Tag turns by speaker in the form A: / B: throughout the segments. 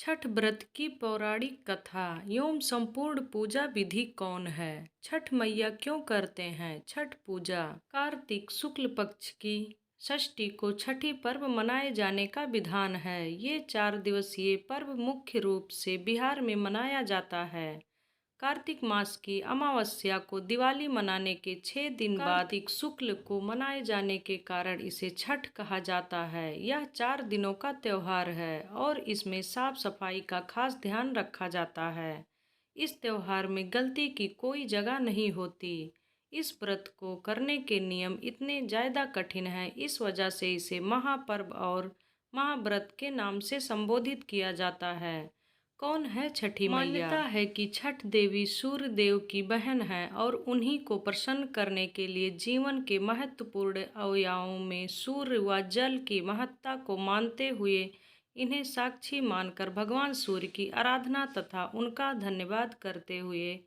A: छठ व्रत की पौराणिक कथा एवं संपूर्ण पूजा विधि कौन है? छठ मैया क्यों करते हैं छठ पूजा? कार्तिक शुक्ल पक्ष की षष्ठी को छठी पर्व मनाए जाने का विधान है। ये 4 दिवसीय पर्व मुख्य रूप से बिहार में मनाया जाता है। कार्तिक मास की अमावस्या को दिवाली मनाने के 6 दिन बाद कार्तिक शुक्ल को मनाए जाने के कारण इसे छठ कहा जाता है। यह 4 दिनों का त्योहार है और इसमें साफ सफाई का खास ध्यान रखा जाता है। इस त्योहार में गलती की कोई जगह नहीं होती। इस व्रत को करने के नियम इतने ज़्यादा कठिन हैं, इस वजह से इसे महापर्व और महाव्रत के नाम से संबोधित किया जाता है। कौन है छठी मैया? मान्यता है कि छठ देवी सूर्य देव की बहन है और उन्हीं को प्रसन्न करने के लिए जीवन के महत्वपूर्ण अवयवों में सूर्य व जल की महत्ता को मानते हुए इन्हें साक्षी मानकर भगवान सूर्य की आराधना तथा उनका धन्यवाद करते हुए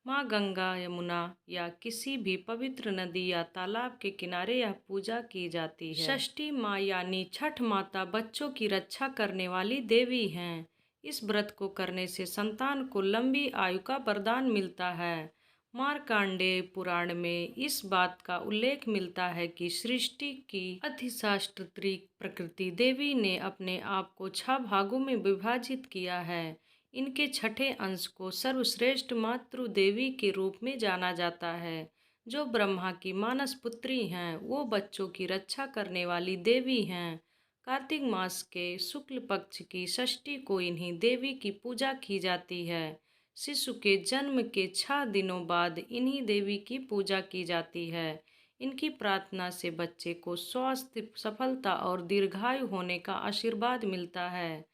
A: माँ गंगा, यमुना या किसी भी पवित्र नदी या तालाब के किनारे यह पूजा की जाती है। षष्ठी माँ यानी छठ माता बच्चों की रक्षा करने वाली देवी हैं। इस व्रत को करने से संतान को लंबी आयु का वरदान मिलता है। मार्कंडेय पुराण में इस बात का उल्लेख मिलता है कि सृष्टि की अधिष्ठात्री प्रकृति देवी ने अपने आप को 6 भागों में विभाजित किया है। इनके छठे अंश को सर्वश्रेष्ठ मातृ देवी के रूप में जाना जाता है, जो ब्रह्मा की मानस पुत्री हैं। वो बच्चों की रक्षा करने वाली देवी हैं। कार्तिक मास के शुक्ल पक्ष की षष्ठी को इन्हीं देवी की पूजा की जाती है। शिशु के जन्म के 6 दिनों बाद इन्हीं देवी की पूजा की जाती है। इनकी प्रार्थना से बच्चे को स्वास्थ्य, सफलता और दीर्घायु होने का आशीर्वाद मिलता है।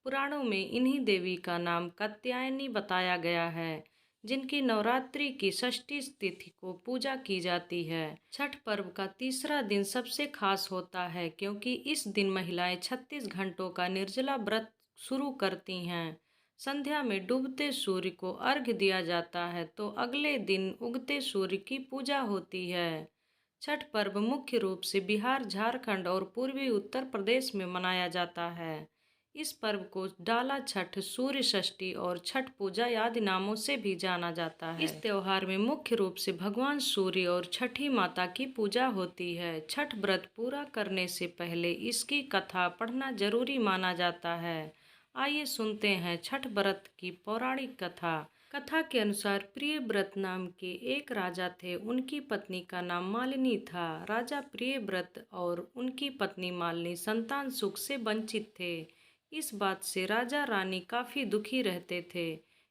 A: पुराणों में इन्हीं देवी का नाम कात्यायनी बताया गया है, जिनकी नवरात्रि की षष्ठी तिथि को पूजा की जाती है। छठ पर्व का तीसरा दिन सबसे खास होता है, क्योंकि इस दिन महिलाएं 36 घंटों का निर्जला व्रत शुरू करती हैं। संध्या में डूबते सूर्य को अर्घ्य दिया जाता है, तो अगले दिन उगते सूर्य की पूजा होती है। छठ पर्व मुख्य रूप से बिहार, झारखंड और पूर्वी उत्तर प्रदेश में मनाया जाता है। इस पर्व को डाला छठ, सूर्य षष्ठी और छठ पूजा आदि नामों से भी जाना जाता है। इस त्योहार में मुख्य रूप से भगवान सूर्य और छठी माता की पूजा होती है। छठ व्रत पूरा करने से पहले इसकी कथा पढ़ना जरूरी माना जाता है। आइए सुनते हैं छठ व्रत की पौराणिक कथा। कथा के अनुसार प्रियव्रत नाम के एक राजा थे। उनकी पत्नी का नाम मालिनी था। राजा प्रियव्रत और उनकी पत्नी मालिनी संतान सुख से वंचित थे। इस बात से राजा रानी काफी दुखी रहते थे।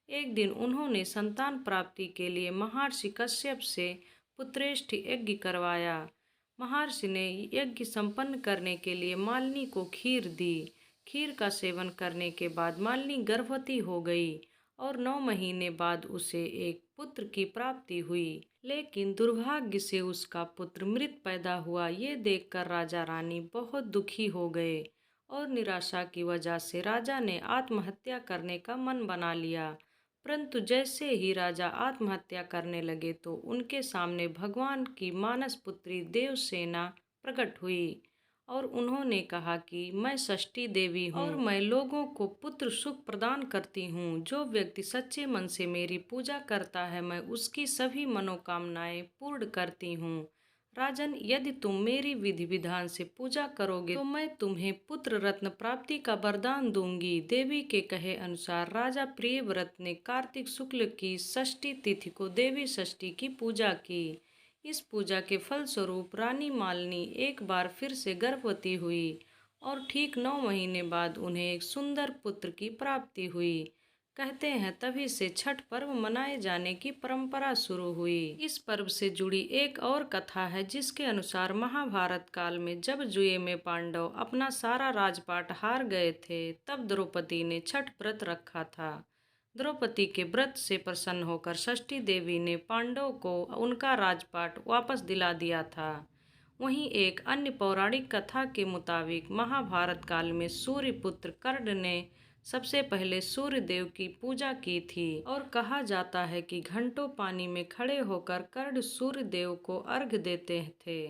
A: एक दिन उन्होंने संतान प्राप्ति के लिए महर्षि कश्यप से पुत्रेष्ठ यज्ञ करवाया। महर्षि ने यज्ञ संपन्न करने के लिए मालिनी को खीर दी। खीर का सेवन करने के बाद मालिनी गर्भवती हो गई और 9 महीने बाद उसे एक पुत्र की प्राप्ति हुई। लेकिन दुर्भाग्य से उसका पुत्र मृत पैदा हुआ। ये देखकर राजा रानी बहुत दुखी हो गए और निराशा की वजह से राजा ने आत्महत्या करने का मन बना लिया। परंतु जैसे ही राजा आत्महत्या करने लगे तो उनके सामने भगवान की मानस पुत्री देवसेना प्रकट हुई और उन्होंने कहा कि मैं षष्ठी देवी हूँ और मैं लोगों को पुत्र सुख प्रदान करती हूँ। जो व्यक्ति सच्चे मन से मेरी पूजा करता है, मैं उसकी सभी मनोकामनाएं पूर्ण करती हूँ। राजन, यदि तुम मेरी विधि विधान से पूजा करोगे तो मैं तुम्हें पुत्र रत्न प्राप्ति का वरदान दूंगी। देवी के कहे अनुसार राजा प्रियव्रत ने कार्तिक शुक्ल की षष्ठी तिथि को देवी षष्ठी की पूजा की। इस पूजा के फलस्वरूप रानी मालिनी एक बार फिर से गर्भवती हुई और ठीक 9 महीने बाद उन्हें एक सुंदर पुत्र की प्राप्ति हुई। कहते हैं तभी से छठ पर्व मनाए जाने की परंपरा शुरू हुई। इस पर्व से जुड़ी एक और कथा है, जिसके अनुसार महाभारत काल में जब जुए में पांडव अपना सारा राजपाट हार गए थे, तब द्रौपदी ने छठ व्रत रखा था। द्रौपदी के व्रत से प्रसन्न होकर षष्ठी देवी ने पांडवों को उनका राजपाट वापस दिला दिया था। वहीं एक अन्य पौराणिक कथा के मुताबिक महाभारत काल में सूर्य पुत्र कर्ण ने सबसे पहले सूर्य देव की पूजा की थी और कहा जाता है कि घंटों पानी में खड़े होकर कर्ण सूर्य देव को अर्घ्य देते थे।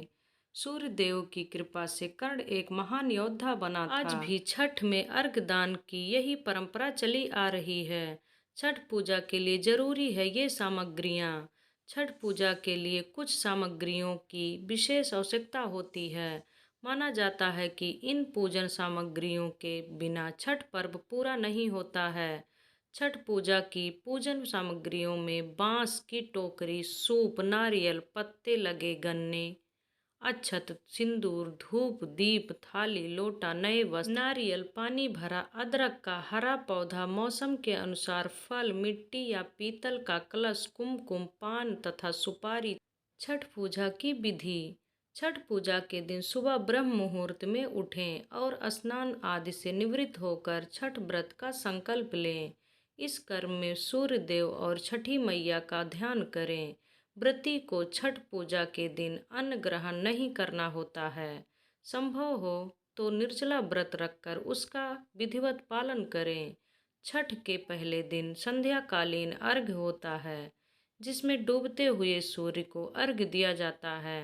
A: सूर्य देव की कृपा से कर्ण एक महान योद्धा बना था। आज भी छठ में अर्घ दान की यही परंपरा चली आ रही है। छठ पूजा के लिए जरूरी है ये सामग्रियाँ। छठ पूजा के लिए कुछ सामग्रियों की विशेष आवश्यकता होती है। माना जाता है कि इन पूजन सामग्रियों के बिना छठ पर्व पूरा नहीं होता है। छठ पूजा की पूजन सामग्रियों में बांस की टोकरी, सूप, नारियल, पत्ते लगे गन्ने, अक्षत, सिंदूर, धूप, दीप, थाली, लोटा, नए वस्त्र, नारियल, पानी भरा, अदरक का हरा पौधा, मौसम के अनुसार फल, मिट्टी या पीतल का कलश, कुमकुम, पान तथा सुपारी। छठ पूजा की विधि। छठ पूजा के दिन सुबह ब्रह्म मुहूर्त में उठें और स्नान आदि से निवृत्त होकर छठ व्रत का संकल्प लें। इस कर्म में सूर्य देव और छठी मैया का ध्यान करें। व्रती को छठ पूजा के दिन अन्न ग्रहण नहीं करना होता है। संभव हो तो निर्जला व्रत रखकर उसका विधिवत पालन करें। छठ के पहले दिन संध्याकालीन अर्घ्य होता है, जिसमें डूबते हुए सूर्य को अर्घ्य दिया जाता है।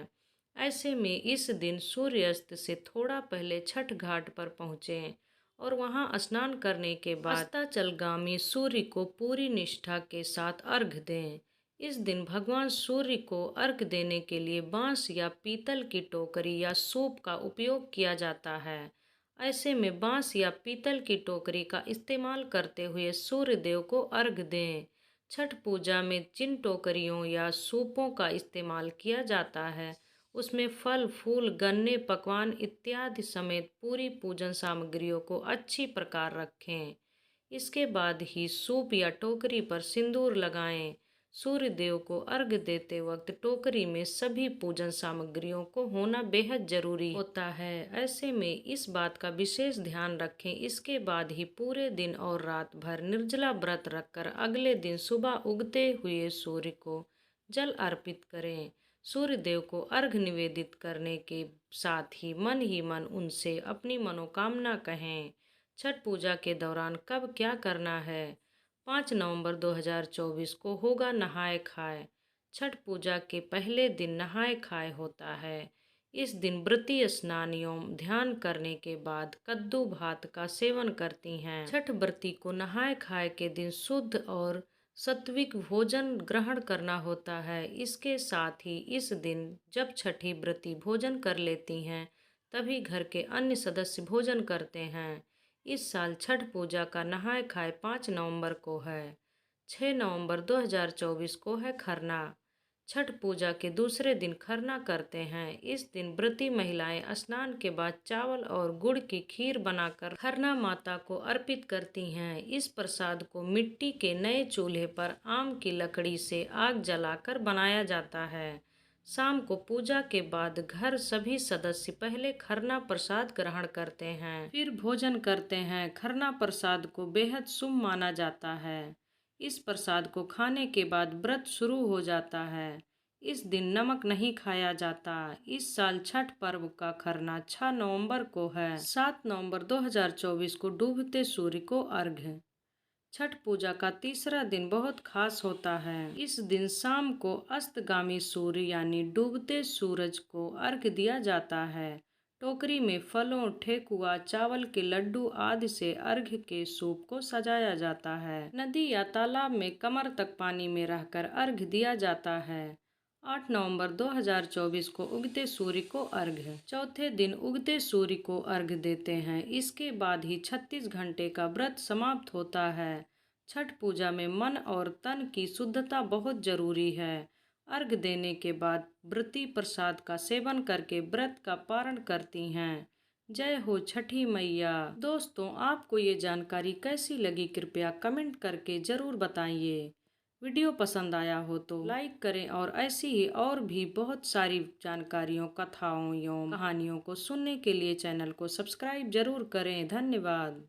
A: ऐसे में इस दिन सूर्यास्त से थोड़ा पहले छठ घाट पर पहुँचें और वहां स्नान करने के बाद अस्ताचलगामी सूर्य को पूरी निष्ठा के साथ अर्घ्य दें। इस दिन भगवान सूर्य को अर्घ्य देने के लिए बांस या पीतल की टोकरी या सूप का उपयोग किया जाता है। ऐसे में बांस या पीतल की टोकरी का इस्तेमाल करते हुए सूर्य देव को अर्घ्य दें। छठ पूजा में जिन टोकरियों या सूपों का इस्तेमाल किया जाता है, उसमें फल, फूल, गन्ने, पकवान इत्यादि समेत पूरी पूजन सामग्रियों को अच्छी प्रकार रखें। इसके बाद ही सूप या टोकरी पर सिंदूर लगाएं। सूर्य देव को अर्घ्य देते वक्त टोकरी में सभी पूजन सामग्रियों को होना बेहद जरूरी होता है। ऐसे में इस बात का विशेष ध्यान रखें। इसके बाद ही पूरे दिन और रात भर निर्जला व्रत रखकर अगले दिन सुबह उगते हुए सूर्य को जल अर्पित करें। सूर्य देव को अर्घ्य निवेदित करने के साथ ही मन उनसे अपनी मनोकामना कहें। छठ पूजा के दौरान कब क्या करना है। 5 नवंबर 2024 को होगा नहाय खाए। छठ पूजा के पहले दिन नहाय खाए होता है। इस दिन व्रती स्नान एवं ध्यान करने के बाद कद्दू भात का सेवन करती हैं। छठ व्रती को नहाय खाए के दिन शुद्ध और सात्विक भोजन ग्रहण करना होता है। इसके साथ ही इस दिन जब छठी व्रती भोजन कर लेती हैं, तभी घर के अन्य सदस्य भोजन करते हैं। इस साल छठ पूजा का नहाय खाए 5 नवंबर को है। 6 नवंबर 2024 को है खरना। छठ पूजा के दूसरे दिन खरना करते हैं। इस दिन व्रती महिलाएं स्नान के बाद चावल और गुड़ की खीर बनाकर खरना माता को अर्पित करती हैं। इस प्रसाद को मिट्टी के नए चूल्हे पर आम की लकड़ी से आग जलाकर बनाया जाता है। शाम को पूजा के बाद घर सभी सदस्य पहले खरना प्रसाद ग्रहण करते हैं, फिर भोजन करते हैं। खरना प्रसाद को बेहद शुभ माना जाता है। इस प्रसाद को खाने के बाद व्रत शुरू हो जाता है। इस दिन नमक नहीं खाया जाता। इस साल छठ पर्व का खरना 6 नवंबर को है। 7 नवंबर 2024 को डूबते सूर्य को अर्घ्य। छठ पूजा का तीसरा दिन बहुत खास होता है। इस दिन शाम को अस्तगामी सूर्य यानी डूबते सूरज को अर्घ्य दिया जाता है। टोकरी में फलों, ठेकुआ, चावल के लड्डू आदि से अर्घ्य के सूप को सजाया जाता है। नदी या तालाब में कमर तक पानी में रहकर अर्घ्य दिया जाता है। 8 नवंबर 2024 को उगते सूर्य को अर्घ्य। चौथे दिन उगते सूर्य को अर्घ्य देते हैं। इसके बाद ही 36 घंटे का व्रत समाप्त होता है। छठ पूजा में मन और तन की शुद्धता बहुत जरूरी है। अर्घ्य देने के बाद व्रती प्रसाद का सेवन करके व्रत का पारण करती हैं। जय हो छठी मैया। दोस्तों, आपको ये जानकारी कैसी लगी कृपया कमेंट करके ज़रूर बताइए। वीडियो पसंद आया हो तो लाइक करें और ऐसी ही और भी बहुत सारी जानकारियों, कथाओं एवं कहानियों को सुनने के लिए चैनल को सब्सक्राइब जरूर करें। धन्यवाद।